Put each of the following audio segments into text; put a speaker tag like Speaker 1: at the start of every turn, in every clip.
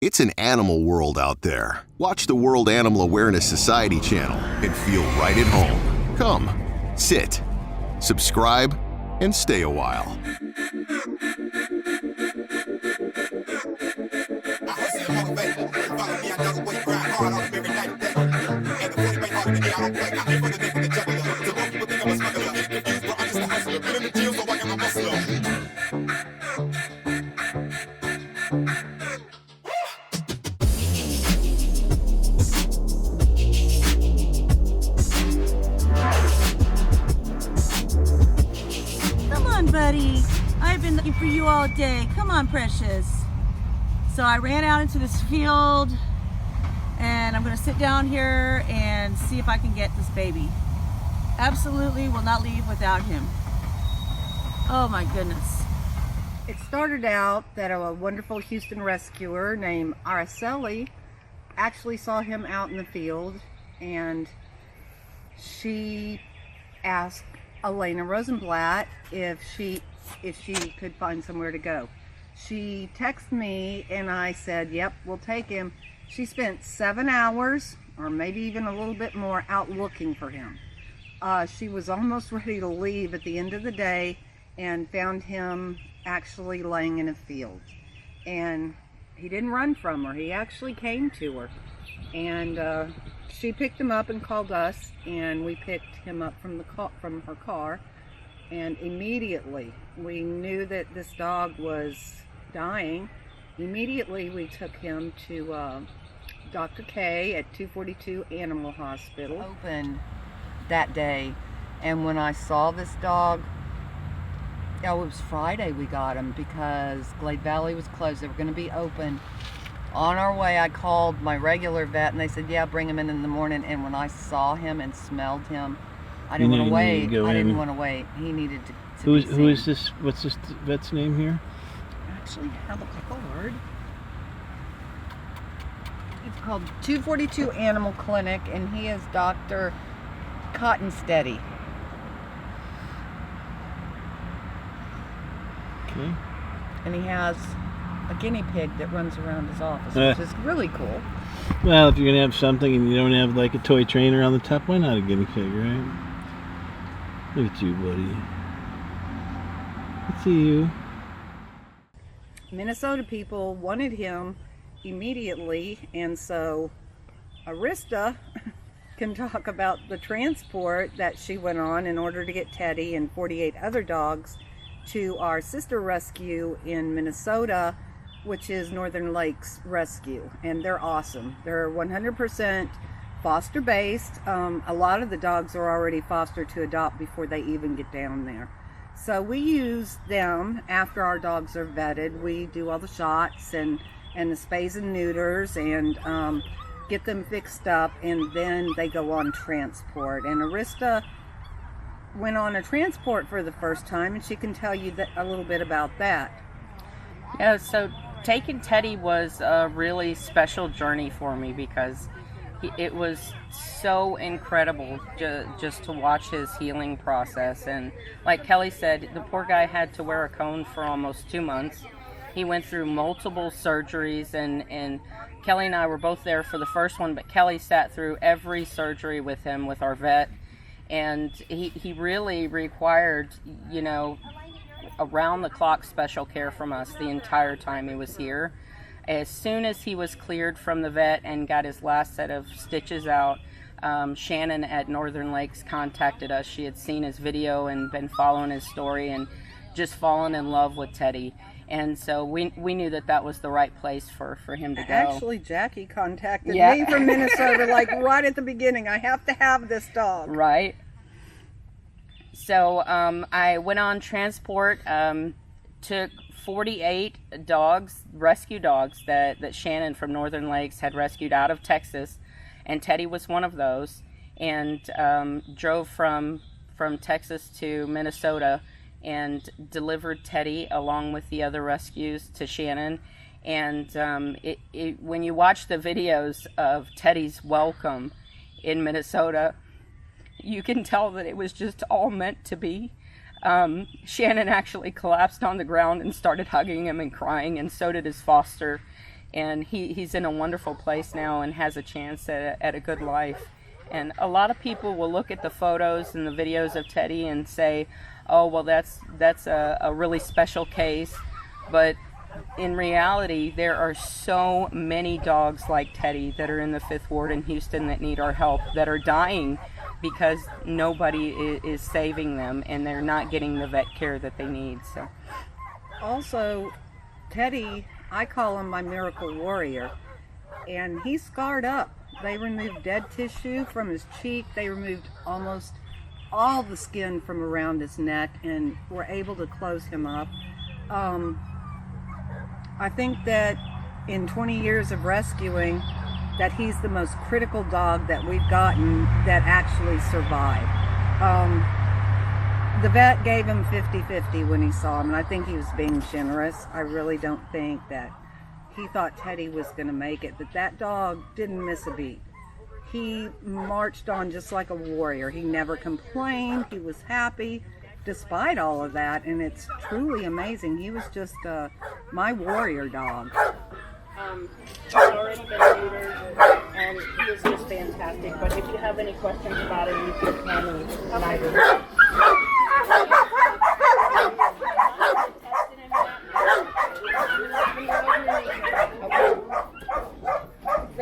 Speaker 1: It's an animal world out there. Watch the World Animal Awareness Society channel and feel right at home. Come, sit, subscribe, and stay a while.
Speaker 2: Buddy, I've been looking for you all day. Come on, precious. So I ran out into this field and I'm going to sit down here and see if I can get this baby. Absolutely will not leave without him. Oh my goodness. It started out that a wonderful Houston rescuer named Araceli actually saw him out in the field, and she asked Elena Rosenblatt if she could find somewhere to go. She texted me and I said, yep, we'll take him. She spent 7 hours or maybe even a little bit more out looking for him. She was almost ready to leave at the end of the day and found him actually laying in a field. And he didn't run from her. He actually came to her. And she picked him up and called us, and we picked him up from her car. And immediately we knew that this dog was dying. Immediately we took him to Dr. K at 242 Animal Hospital. Opened that day, and when I saw this dog, it was Friday we got him because Glade Valley was closed. They were going to be open. On our way, I called my regular vet, and they said, yeah, bring him in the morning. And when I saw him and smelled him, I didn't want to wait. I didn't want to wait. He needed to be seen.
Speaker 3: Who is this? What's this vet's name here?
Speaker 2: I actually have a card. It's called 242 Animal Clinic, and he is Dr. Cottonsteady.
Speaker 3: Okay.
Speaker 2: And he has a guinea pig that runs around his office, which is really cool.
Speaker 3: Well, if you're gonna have something and you don't have like a toy trainer on the top, why not a guinea pig, right? Look at you, buddy. Let's see you.
Speaker 2: Minnesota people wanted him immediately, and so Arista can talk about the transport that she went on in order to get Teddy and 48 other dogs to our sister rescue in Minnesota, which is Northern Lakes Rescue, and they're awesome. They're 100% foster based. A lot of the dogs are already fostered to adopt before they even get down there. So we use them after our dogs are vetted. We do all the shots and the spays and neuters and get them fixed up, and then they go on transport. And Arista went on a transport for the first time, and she can tell you a little bit about that.
Speaker 4: Yeah, so taking Teddy was a really special journey for me because it was so incredible just to watch his healing process. And like Kelly said, the poor guy had to wear a cone for almost 2 months. He went through multiple surgeries, and Kelly and I were both there for the first one, but Kelly sat through every surgery with him, with our vet. And he really required, around-the-clock special care from us the entire time he was here. As soon as he was cleared from the vet and got his last set of stitches out, Shannon at Northern Lakes contacted us. She had seen his video and been following his story and just fallen in love with Teddy. And so we knew that was the right place for him to go.
Speaker 2: Actually, Jackie contacted me from Minnesota, like right at the beginning. I have to have this dog.
Speaker 4: Right. So I went on transport, took 48 dogs, rescue dogs that Shannon from Northern Lakes had rescued out of Texas, and Teddy was one of those, and drove from Texas to Minnesota and delivered Teddy along with the other rescues to Shannon. And when you watch the videos of Teddy's welcome in Minnesota, you can tell that it was just all meant to be. Shannon actually collapsed on the ground and started hugging him and crying, and so did his foster. and he's in a wonderful place now and has a chance at a good life. And a lot of people will look at the photos and the videos of Teddy and say, oh, well, that's a really special case. But in reality, there are so many dogs like Teddy that are in the 5th Ward in Houston that need our help, that are dying because nobody is saving them and they're not getting the vet care that they need. So,
Speaker 5: also, Teddy, I call him my miracle warrior, and he's scarred up. They removed dead tissue from his cheek. They removed almost all the skin from around his neck and were able to close him up. I think that in 20 years of rescuing, that he's the most critical dog that we've gotten that actually survived. The vet gave him 50-50 when he saw him, and I think he was being generous. I really don't think that he thought Teddy was going to make it, but that dog didn't miss a beat. He marched on just like a warrior. He never complained. He was happy despite all of that, and it's truly amazing. He was just my warrior dog.
Speaker 4: He's already been neutered, and he was just fantastic. But if you have any questions about him, you can call me.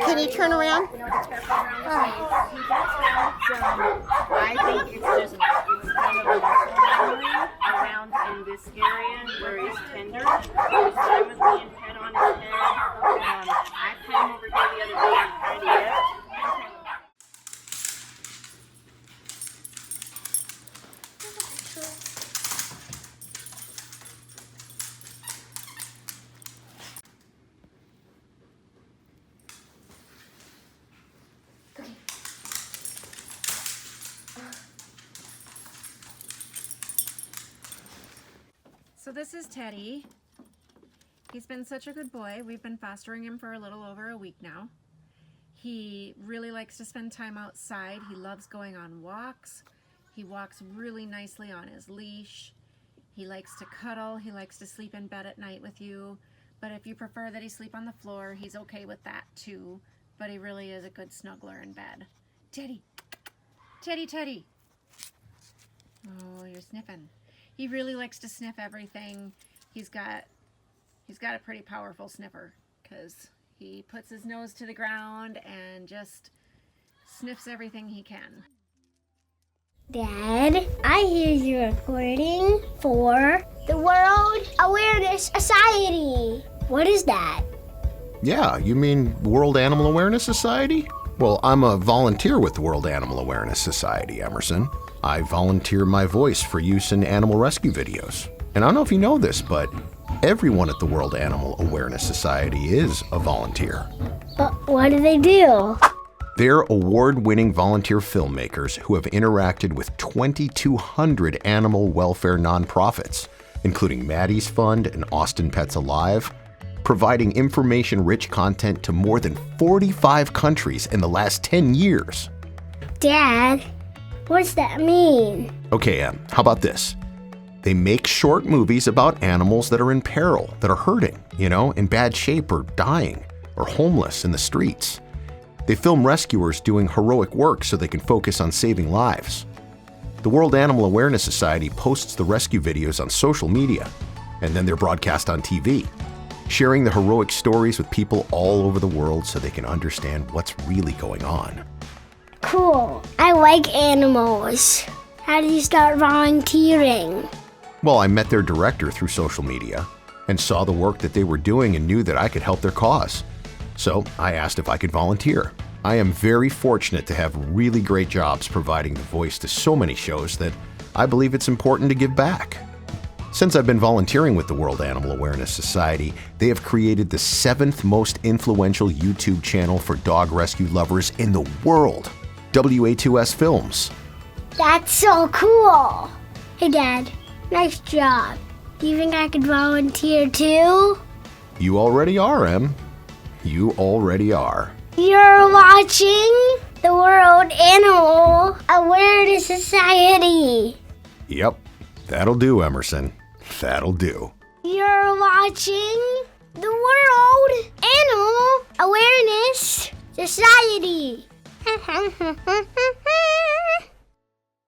Speaker 6: Can you turn around?
Speaker 4: I think it's just kind of a muscle memory around in this area where he's tender. He was fine with being pet on his head. I came over here the other day and tidied up.
Speaker 6: So this is Teddy. He's been such a good boy. We've been fostering him for a little over a week now. He really likes to spend time outside. He loves going on walks. He walks really nicely on his leash. He likes to cuddle. He likes to sleep in bed at night with you. But if you prefer that he sleep on the floor, he's okay with that too. But he really is a good snuggler in bed. Teddy! Teddy, Teddy! Oh, you're sniffing. He really likes to sniff everything. He's got a pretty powerful sniffer because he puts his nose to the ground and just sniffs everything he can.
Speaker 7: Dad, I hear you're recording for the World Awareness Society. What is that?
Speaker 1: Yeah, you mean World Animal Awareness Society? Well, I'm a volunteer with the World Animal Awareness Society, Emerson. I volunteer my voice for use in animal rescue videos. And I don't know if you know this, but everyone at the World Animal Awareness Society is a volunteer.
Speaker 7: But what do they do?
Speaker 1: They're award-winning volunteer filmmakers who have interacted with 2,200 animal welfare nonprofits, including Maddie's Fund and Austin Pets Alive, providing information-rich content to more than 45 countries in the last 10 years.
Speaker 7: Dad, what's that mean?
Speaker 1: Okay, how about this? They make short movies about animals that are in peril, that are hurting, in bad shape or dying, or homeless in the streets. They film rescuers doing heroic work so they can focus on saving lives. The World Animal Awareness Society posts the rescue videos on social media, and then they're broadcast on TV, sharing the heroic stories with people all over the world so they can understand what's really going on.
Speaker 7: Cool. I like animals. How did you start volunteering?
Speaker 1: Well, I met their director through social media and saw the work that they were doing and knew that I could help their cause. So I asked if I could volunteer. I am very fortunate to have really great jobs providing the voice to so many shows that I believe it's important to give back. Since I've been volunteering with the World Animal Awareness Society, they have created the 7th most influential YouTube channel for dog rescue lovers in the world, WA2S Films.
Speaker 7: That's so cool. Hey, Dad, nice job. Do you think I could volunteer too?
Speaker 1: You already are, Em. You already are.
Speaker 7: You're watching the World Animal Awareness Society.
Speaker 1: Yep, that'll do, Emerson. That'll do.
Speaker 7: You're watching the World Animal Society.